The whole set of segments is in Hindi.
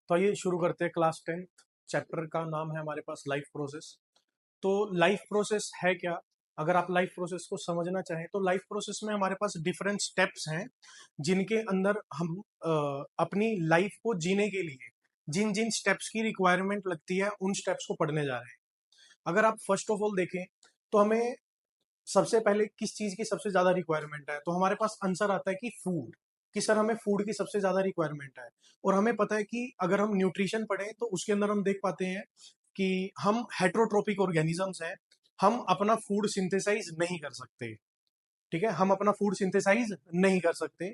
तो आइए शुरू करते हैं। क्लास 10 चैप्टर का नाम है हमारे पास लाइफ प्रोसेस। तो लाइफ प्रोसेस है क्या? अगर आप लाइफ प्रोसेस को समझना चाहें तो लाइफ प्रोसेस में हमारे पास डिफरेंट स्टेप्स हैं जिनके अंदर हम अपनी लाइफ को जीने के लिए जिन जिन स्टेप्स की रिक्वायरमेंट लगती है उन स्टेप्स को पढ़ने जा रहे हैं। अगर आप फर्स्ट ऑफ ऑल देखें तो हमें सबसे पहले किस चीज की सबसे ज्यादा रिक्वायरमेंट है, तो हमारे पास आंसर आता है कि फूड। कि सर हमें फूड की सबसे ज्यादा रिक्वायरमेंट है। और हमें पता है कि अगर हम न्यूट्रिशन पढ़ें तो उसके अंदर हम देख पाते हैं कि हम हेट्रोट्रोपिक ऑर्गेनिजम्स हैं। हम अपना फूड सिंथेसाइज नहीं कर सकते। ठीक है, हम अपना फूड सिंथेसाइज नहीं कर सकते।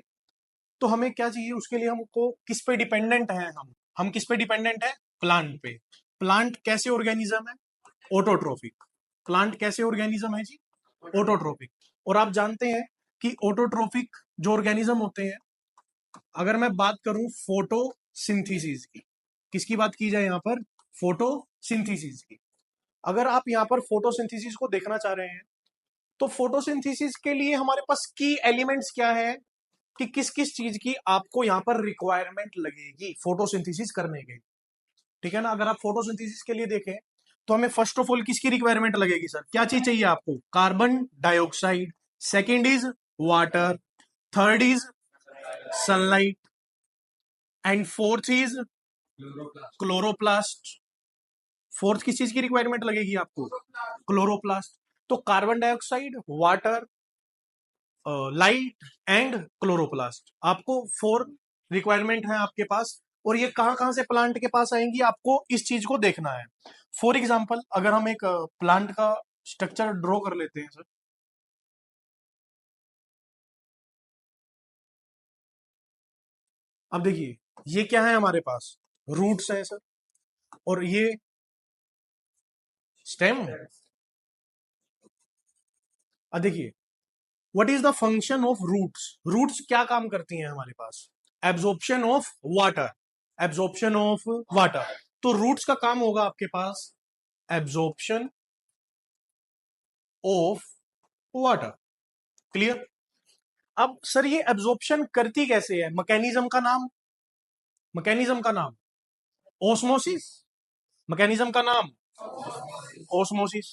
तो हमें क्या चाहिए उसके लिए? हमको किस पे डिपेंडेंट है? हम किस पे डिपेंडेंट है? प्लांट पे। प्लांट कैसे ऑर्गेनिज्म है? ऑटोट्रोफिक। प्लांट कैसे ऑर्गेनिज्म है जी? ऑटोट्रोपिक। और आप जानते हैं कि ऑटोट्रोपिक जो ऑर्गेनिज्म होते हैं, अगर मैं बात करूं फोटोसिंथेसिस की, किसकी बात की जाए यहां पर? फोटोसिंथेसिस की। अगर आप यहां पर फोटोसिंथेसिस को देखना चाह रहे हैं तो फोटोसिंथेसिस के लिए हमारे पास की एलिमेंट्स क्या है कि किस किस चीज की आपको यहां पर रिक्वायरमेंट लगेगी फोटोसिंथेसिस करने के। ठीक है ना? अगर आप फोटोसिंथेसिस के लिए देखें तो हमें फर्स्ट ऑफ ऑल किसकी रिक्वायरमेंट लगेगी सर? क्या चीज चाहिए आपको? Carbon dioxide. Second is water. Third is sunlight. And fourth is chloroplast. Fourth किस चीज की रिक्वायरमेंट लगेगी आपको? क्लोरोप्लास्ट। तो carbon dioxide, water, light and chloroplast, आपको फोर रिक्वायरमेंट है आपके पास। और ये कहां कहां से प्लांट के पास आएंगी आपको इस चीज को देखना है। फॉर एग्जाम्पल अगर हम एक प्लांट का स्ट्रक्चर ड्रॉ कर लेते हैं सर। अब देखिए ये क्या है हमारे पास? रूट्स है सर। और ये स्टेम है। अब देखिए what is the function of roots? Roots क्या काम करती हैं हमारे पास? Absorption of water. Absorption of water. तो रूट्स का काम होगा आपके पास एब्जॉर्प्शन ऑफ वाटर। क्लियर? अब सर ये एब्जॉर्प्शन करती कैसे है? मैकेनिज्म का नाम? मैकेनिज्म का नाम ओस्मोसिस। मैकेनिज्म का नाम ओस्मोसिस।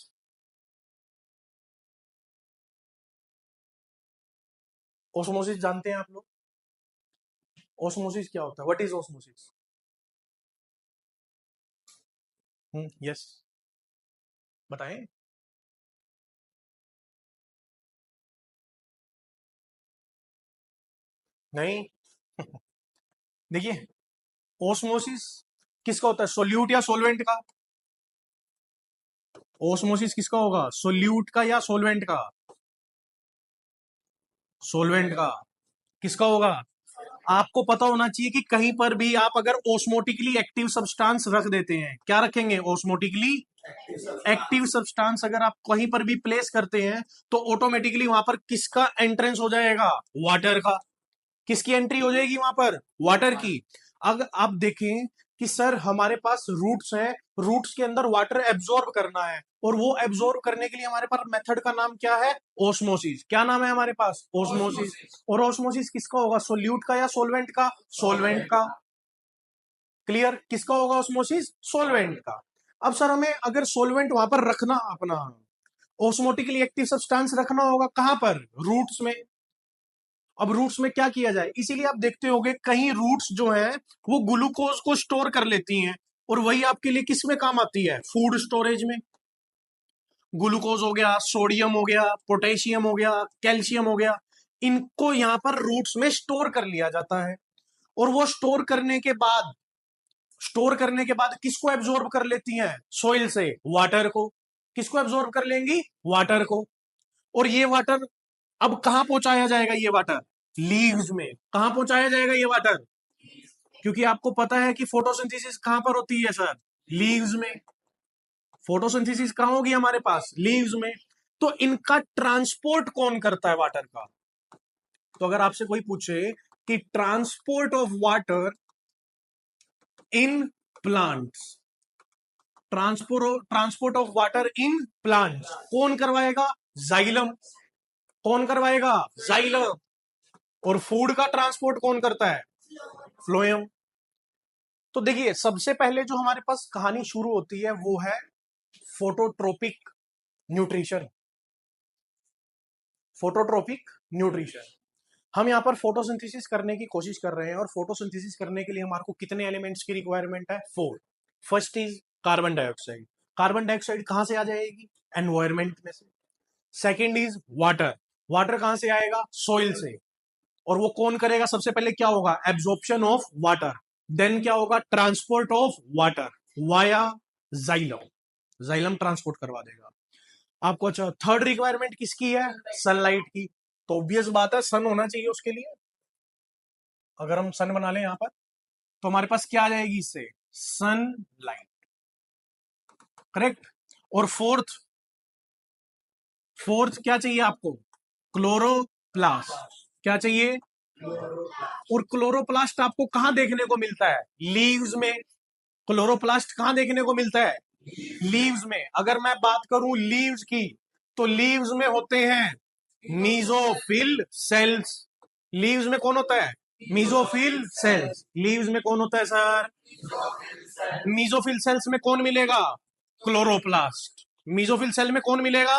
ओस्मोसिस जानते हैं आप लोग? ओस्मोसिस क्या होता है? What is osmosis? यस, बताएं। नहीं। देखिए ओस्मोसिस किसका होता है? सोल्यूट या सोलवेंट का? ओस्मोसिस किसका होगा? सोल्यूट का या सोलवेंट का? सोलवेंट का। किसका होगा? आपको पता होना चाहिए कि कहीं पर भी आप अगर ओस्मोटिकली एक्टिव सब्सटेंस रख देते हैं, क्या रखेंगे? ओस्मोटिकली एक्टिव सब्सटेंस अगर आप कहीं पर भी प्लेस करते हैं तो ऑटोमेटिकली वहां पर किसका एंट्रेंस हो जाएगा? वाटर का। किसकी एंट्री हो जाएगी वहां पर? वाटर की। अगर आप देखें कि सर हमारे पास रूट्स हैं, रूट्स के अंदर वाटर एब्जॉर्ब करना है और वो एब्जॉर्ब करने के लिए हमारे पास मेथड का नाम क्या है? ओस्मोसिस। क्या नाम है हमारे पास? ओस्मोसिस। और ओस्मोसिस किसका होगा? सोल्यूट का या सोलवेंट का? सोलवेंट का। क्लियर? किसका होगा ओस्मोसिस? सोलवेंट का। अब सर हमें अगर सोलवेंट वहां पर रखना, अपना ओस्मोटिकली एक्टिव सब्सटेंस रखना होगा कहां पर? रूट्स में। अब रूट्स में क्या किया जाए? इसीलिए आप देखते होंगे कहीं रूट्स जो है वो ग्लूकोज को स्टोर कर लेती हैं और वही आपके लिए किस में काम आती है? फूड स्टोरेज में। ग्लूकोज हो गया, सोडियम हो गया, पोटेशियम हो गया, कैल्शियम हो गया, इनको यहां पर रूट्स में स्टोर कर लिया जाता है। और वो स्टोर करने के बाद किसको एब्जॉर्ब कर लेती हैं? सोइल से वाटर को। किसको एब्जॉर्ब कर लेंगी? वाटर को। और ये वाटर अब कहां पहुंचाया जाएगा? ये वाटर लीव्स में। कहां पहुंचाया जाएगा ये वाटर? क्योंकि आपको पता है कि फोटोसिंथेसिस कहां पर होती है सर? लीव्स में। फोटोसिंथेसिस कहां होगी हमारे पास? लीव्स में। तो इनका ट्रांसपोर्ट कौन करता है वाटर का? तो अगर आपसे कोई पूछे कि transport of water in plants, transport of water in plants कौन करवाएगा? जाइलम। कौन करवाएगा? जाइलम। और फूड का ट्रांसपोर्ट कौन करता है? फ्लोएम। तो देखिए, सबसे पहले जो हमारे पास कहानी शुरू होती है वो है फोटोट्रोपिक न्यूट्रिशन। फोटोट्रोपिक न्यूट्रिशन, हम यहाँ पर फोटोसिंथेसिस करने की कोशिश कर रहे हैं, और फोटोसिंथेसिस करने के लिए हमारे को कितने एलिमेंट्स की रिक्वायरमेंट है? 4। First is carbon dioxide. Carbon dioxide कहां से आ जाएगी? एनवायरमेंट में से। Second is water. वाटर कहां से आएगा? सॉइल से। और वो कौन करेगा? सबसे पहले क्या होगा? Absorption of water. देन क्या होगा? Transport of water via xylem. Xylem transport करवा देगा आपको। अच्छा, थर्ड रिक्वायरमेंट किसकी है? सनलाइट की। तो ऑब्वियस बात है, सन होना चाहिए उसके लिए। अगर हम सन बना लें यहां पर, तो हमारे पास क्या आ जाएगी इससे? सनलाइट। करेक्ट। और फोर्थ, फोर्थ क्या चाहिए आपको? क्लोरोप्लास्ट। क्या चाहिए? और क्लोरोप्लास्ट आपको कहां देखने को मिलता है? लीव्स में। क्लोरोप्लास्ट कहां देखने को मिलता है? लीव्स में। अगर मैं बात करूं लीव्स की, तो लीव्स में होते हैं मीजोफिल सेल्स। लीव्स में कौन होता है? Mesophyll cells. लीव्स में कौन होता है सर? मीजोफिल सेल्स में कौन मिलेगा? क्लोरोप्लास्ट। मीजोफिल सेल में कौन मिलेगा?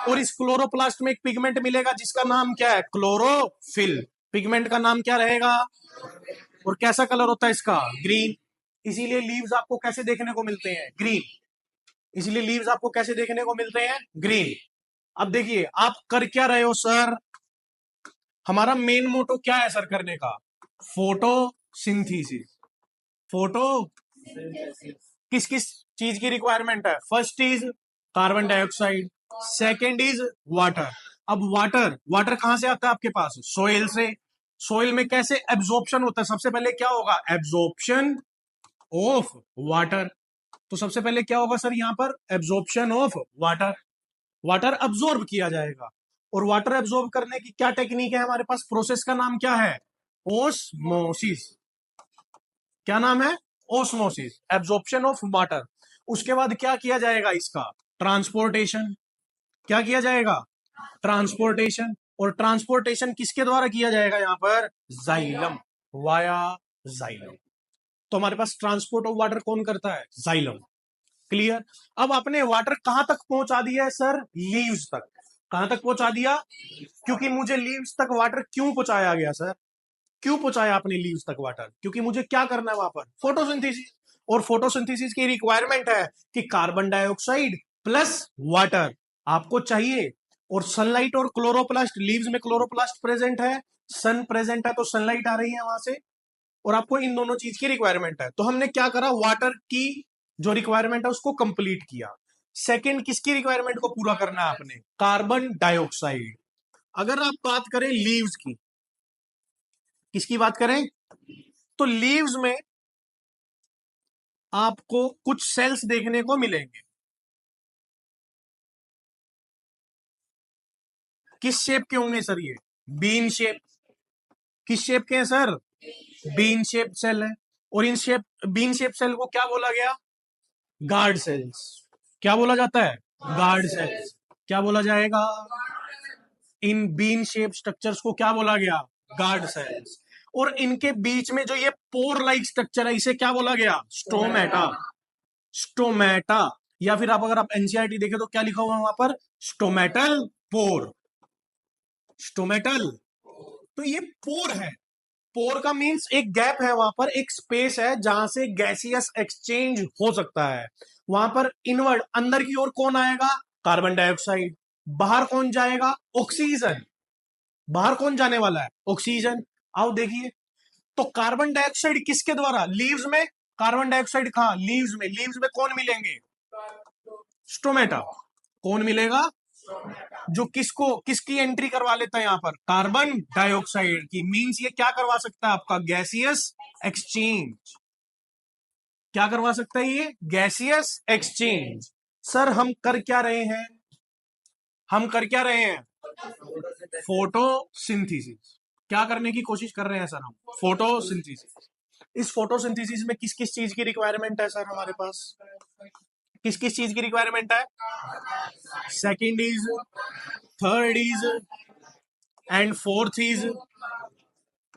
और इस क्लोरोप्लास्ट में एक पिगमेंट मिलेगा जिसका नाम क्या है? क्लोरोफिल। पिगमेंट का नाम क्या रहेगा? और कैसा कलर होता है इसका? ग्रीन। इसीलिए लीव्स आपको कैसे देखने को मिलते हैं? ग्रीन। इसीलिए लीव्स आपको कैसे देखने को मिलते हैं? ग्रीन। अब देखिए, आप कर क्या रहे हो सर? हमारा मेन मोटो क्या है सर करने का? फोटोसिंथेसिस। फोटो किस किस चीज की रिक्वायरमेंट है? First is carbon dioxide, second is water. अब वाटर, वाटर कहां से आता है आपके पास? सोइल से। सोइल में कैसे एब्जॉर्प्शन होता है? सबसे पहले क्या होगा? Absorption of water. तो सबसे पहले क्या होगा सर यहां पर? Absorption of water. Water absorb किया जाएगा। और वाटर एब्जॉर्ब करने की क्या टेक्निक है हमारे पास? प्रोसेस का नाम क्या है? ओस्मोसिस। क्या नाम है? Osmosis, absorption of water. उसके बाद क्या किया जाएगा इसका? ट्रांसपोर्टेशन। क्या किया जाएगा? ट्रांसपोर्टेशन। और ट्रांसपोर्टेशन किसके द्वारा किया जाएगा यहां पर? Xylem, via xylem. तो हमारे पास ट्रांसपोर्ट ऑफ वाटर कौन करता है? जाइलम। क्लियर। अब आपने वाटर कहां तक पहुंचा दिया है सर? लीव्स तक। कहां तक पहुंचा दिया? क्योंकि मुझे लीव्स तक वाटर क्यों पहुंचाया गया सर? क्यों पहुंचाया आपने लीव्स तक वाटर? क्योंकि मुझे क्या करना है वहां पर? फोटोसिंथेसिस। और फोटोसिंथेसिस की रिक्वायरमेंट है कि कार्बन डाइऑक्साइड प्लस वाटर आपको चाहिए। और सनलाइट और क्लोरोप्लास्ट, लीव्स में क्लोरोप्लास्ट प्रेजेंट है, सन प्रेजेंट है, तो सनलाइट आ रही है वहां से। और आपको इन दोनों चीज की रिक्वायरमेंट है। तो हमने क्या करा? वाटर की जो रिक्वायरमेंट है उसको कंप्लीट किया। सेकंड किसकी रिक्वायरमेंट को पूरा करना है आपने? Carbon dioxide. अगर आप बात करें लीव्स की, किसकी बात करें? तो लीव्स में आपको कुछ सेल्स देखने को मिलेंगे। किस शेप के होंगे सर ये? Bean shape. किस शेप के हैं सर? बीन शेप सेल है। और इन शेप, बीन शेप सेल को क्या बोला गया? Guard cells. क्या बोला जाता है? Guard cells. क्या बोला जाएगा? इन बीन शेप स्ट्रक्चर्स को क्या बोला गया? Guard sales. और इनके बीच में जो ये पोर लाइक स्ट्रक्चर है, इसे क्या बोला गया? स्टोमेटा। स्टोमेटा। या फिर आप अगर आप एनसीईआरटी देखें तो क्या लिखा हुआ है वहां पर? Stomatal pore. स्टोमेटल। तो ये पोर है। पोर का मीन्स एक गैप है वहां पर, एक स्पेस है जहां से गैसियस एक्सचेंज हो सकता है। वहां पर इनवर्ड, अंदर की ओर कौन आएगा? Carbon dioxide. बाहर कौन जाएगा? ऑक्सीजन। बाहर कौन जाने वाला है? ऑक्सीजन। आओ देखिए, तो कार्बन डाइऑक्साइड किसके द्वारा? लीव्स में। कार्बन डाइऑक्साइड कहां? लीव्स में। लीव्स में कौन मिलेंगे? स्टोमेटा। कौन मिलेगा? जो किसको, किसकी एंट्री करवा लेता है यहां पर? कार्बन डाइऑक्साइड की। मींस ये क्या करवा सकता है आपका? Gaseous exchange. क्या करवा सकता है ये? Gaseous exchange. सर हम कर क्या रहे हैं? हम कर क्या रहे हैं? फोटोसिंथेसिस। क्या करने की कोशिश कर रहे हैं सर हम? फोटोसिंथेसिस। इस फोटोसिंथेसिस में किस किस चीज की रिक्वायरमेंट है सर हमारे पास? किस किस चीज की रिक्वायरमेंट है? Second is, third is, and fourth is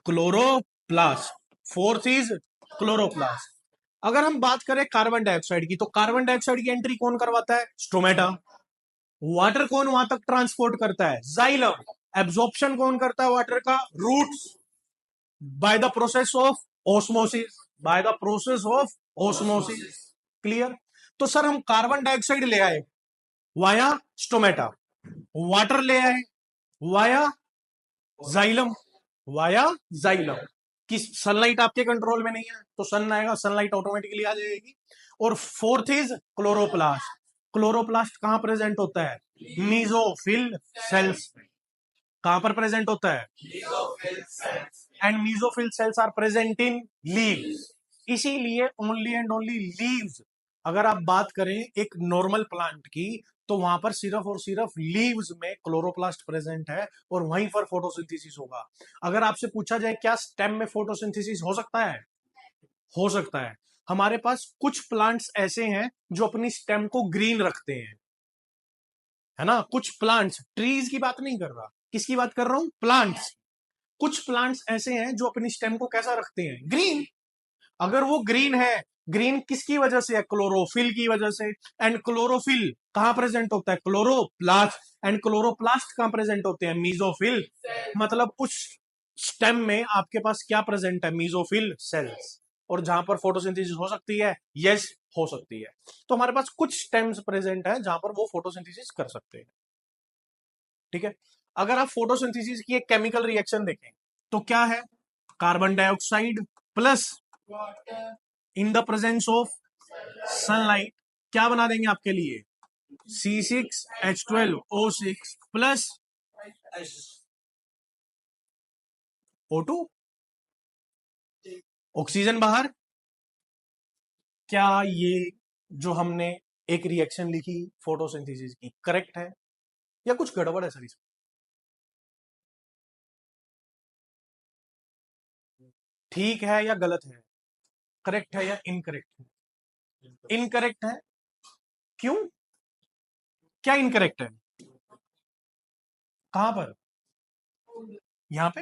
chloroplast. Fourth is chloroplast. अगर हम बात करें कार्बन डाइऑक्साइड की, तो कार्बन डाइऑक्साइड की एंट्री कौन करवाता है? स्टोमेटा। वाटर कौन वहां तक ट्रांसपोर्ट करता है? जाइलम। एब्जॉर्प्शन कौन करता है वाटर का? Roots. By the process of osmosis, by the process of osmosis. Clear? तो सर हम कार्बन डाइऑक्साइड ले आए वाया स्टोमेटा, वाटर ले आए वाया जाइलम, वाया जाइलम। कि सनलाइट आपके कंट्रोल में नहीं है तो सन आएगा, सनलाइट ऑटोमेटिकली आ जाएगी। और फोर्थ इज क्लोरोप्लास्ट। क्लोरोप्लास्ट कहां प्रेजेंट होता है? मीजोफिल सेल्स में। कहां पर प्रेजेंट होता है? And mesophyll cells are present in leaves. इसीलिए ओनली एंड ओनली लीव्स, अगर आप बात करें एक नॉर्मल प्लांट की, तो वहां पर सिर्फ और सिर्फ लीव्स में क्लोरोप्लास्ट प्रेजेंट है और वहीं पर फोटोसिंथेसिस होगा। अगर आपसे पूछा जाए क्या स्टेम में फोटोसिंथेसिस हो सकता है? हो सकता है। हमारे पास कुछ प्लांट्स ऐसे हैं जो अपनी स्टेम को ग्रीन रखते हैं, है ना? कुछ प्लांट्स, ट्रीज की बात नहीं कर रहा, किसकी बात कर रहा हूं? प्लांट्स। कुछ प्लांट्स ऐसे हैं जो अपनी स्टेम को कैसा रखते हैं? ग्रीन। अगर वो ग्रीन है, ग्रीन किसकी वजह से है? क्लोरोफिल की वजह से। एंड क्लोरोफिल कहां प्रेजेंट होता है? क्लोरोप्लास्ट। एंड क्लोरोप्लास्ट कहां प्रेजेंट होते हैं? मीजोफिल। मतलब उस स्टेम में आपके पास क्या प्रेजेंट है? Mesophyll cells. और जहां पर फोटोसिंथेसिस हो सकती है, यस हो सकती है। तो हमारे पास कुछ स्टेम्स प्रेजेंट है जहां पर वो फोटोसिंथेसिस कर सकते हैं। ठीक है? अगर आप फोटोसिंथेसिस की एक केमिकल रिएक्शन देखें तो क्या है? Carbon dioxide plus in the presence of sunlight क्या बना देंगे आपके लिए? C6H12O6 प्लस O2, ऑक्सीजन बाहर। क्या ये जो हमने एक रिएक्शन लिखी फोटोसिंथेसिस की करेक्ट है या कुछ गड़बड़ है सर इसमें? ठीक है या गलत है? करेक्ट है या इनकरेक्ट है? इनकरेक्ट है। क्यों? क्या इनकरेक्ट है? कहां पर? यहां पे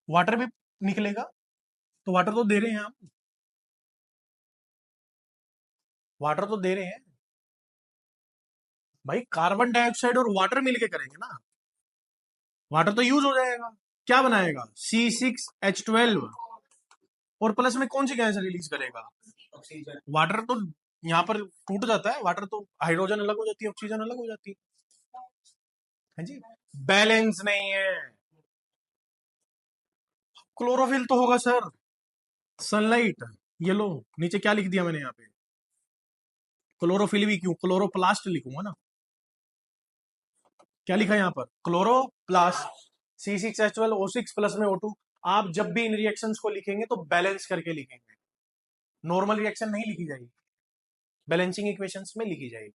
वाटर भी निकलेगा, तो वाटर तो दे रहे हैं हम, वाटर तो दे रहे हैं भाई। कार्बन डाइऑक्साइड और वाटर मिलके करेंगे ना, वाटर तो यूज हो जाएगा। क्या बनाएगा? C6H12। और प्लस में कौन सी गैस रिलीज करेगा? वाटर तो यहाँ पर टूट जाता है, वाटर तो हाइड्रोजन अलग हो जाती है, ऑक्सीजन अलग हो जाती है जी। बैलेंस नहीं है। क्लोरोफिल तो होगा सर, सनलाइट। ये लो, नीचे क्या लिख दिया मैंने यहाँ पे? क्लोरोफिल भी क्यों, क्लोरोप्लास्ट लिखूंगा ना। क्या लिखा है यहाँ पर? क्लोरोप्लास्ट। C6H12O6 प्लस में O2। आप जब भी इन रिएक्शंस को लिखेंगे तो बैलेंस करके लिखेंगे, नॉर्मल रिएक्शन नहीं लिखी जाएगी, बैलेंसिंग इक्वेशंस में लिखी जाएगी।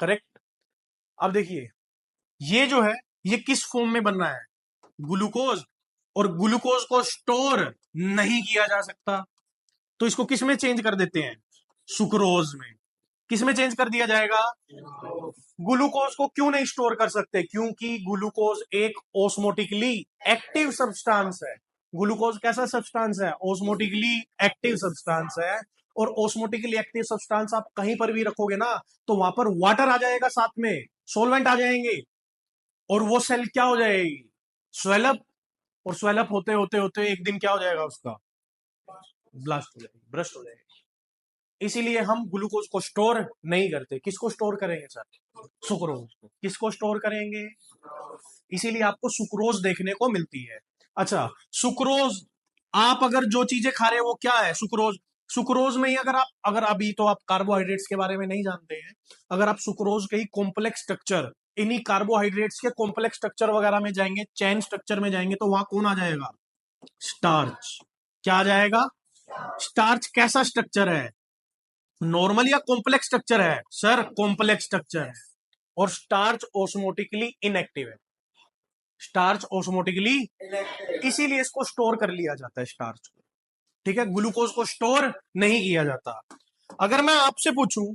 करेक्ट? अब देखिए, ये जो है ये किस फॉर्म में बन रहा है? ग्लूकोज। और ग्लूकोज को स्टोर नहीं किया जा सकता, तो इसको किस में चेंज कर देते हैं? सुक्रोज में। किस में चेंज कर दिया जाएगा? ग्लूकोज को क्यों नहीं स्टोर कर सकते? क्योंकि ग्लूकोज एक ओस्मोटिकली एक्टिव सब्सटेंस है। ग्लूकोज कैसा सब्सटेंस है? ओस्मोटिकली एक्टिव सब्सटेंस है। और ओस्मोटिकली एक्टिव सब्सटेंस आप कहीं पर भी रखोगे ना, तो वहां पर वाटर आ जाएगा, साथ में सोलवेंट आ जाएंगे, और वो सेल क्या हो जाएगी? स्वेलअप। और स्वेलअप होते होते होते एक दिन क्या हो जाएगा उसका? ब्लास्ट हो जाएगी, ब्रस्ट हो जाएगी। इसीलिए हम ग्लूकोज को स्टोर नहीं करते। किसको स्टोर करेंगे सर? सुक्रोज को। किसको स्टोर करेंगे? इसीलिए आपको सुक्रोज देखने को मिलती है। अच्छा, सुक्रोज, आप अगर जो चीजें खा रहे हैं वो क्या है? सुक्रोज। सुक्रोज में ही अगर अभी तो आप कार्बोहाइड्रेट्स के बारे में नहीं जानते हैं, अगर आप सुक्रोज के ही कॉम्प्लेक्स स्ट्रक्चर, इन्हीं कार्बोहाइड्रेट्स के कॉम्प्लेक्स स्ट्रक्चर वगैरह में जाएंगे, चैन स्ट्रक्चर में जाएंगे, तो वहां कौन आ जाएगा? स्टार्च। क्या आ जाएगा? स्टार्च कैसा स्ट्रक्चर है? नॉर्मल या कॉम्प्लेक्स स्ट्रक्चर है? सर कॉम्प्लेक्स स्ट्रक्चर है। और स्टार्च ओस्मोटिकली इनएक्टिव है। स्टार्च ओस्मोटिकली, इसीलिए इसको स्टोर कर लिया जाता है स्टार्च को। ठीक है? ग्लूकोज को स्टोर नहीं किया जाता। अगर मैं आपसे पूछूं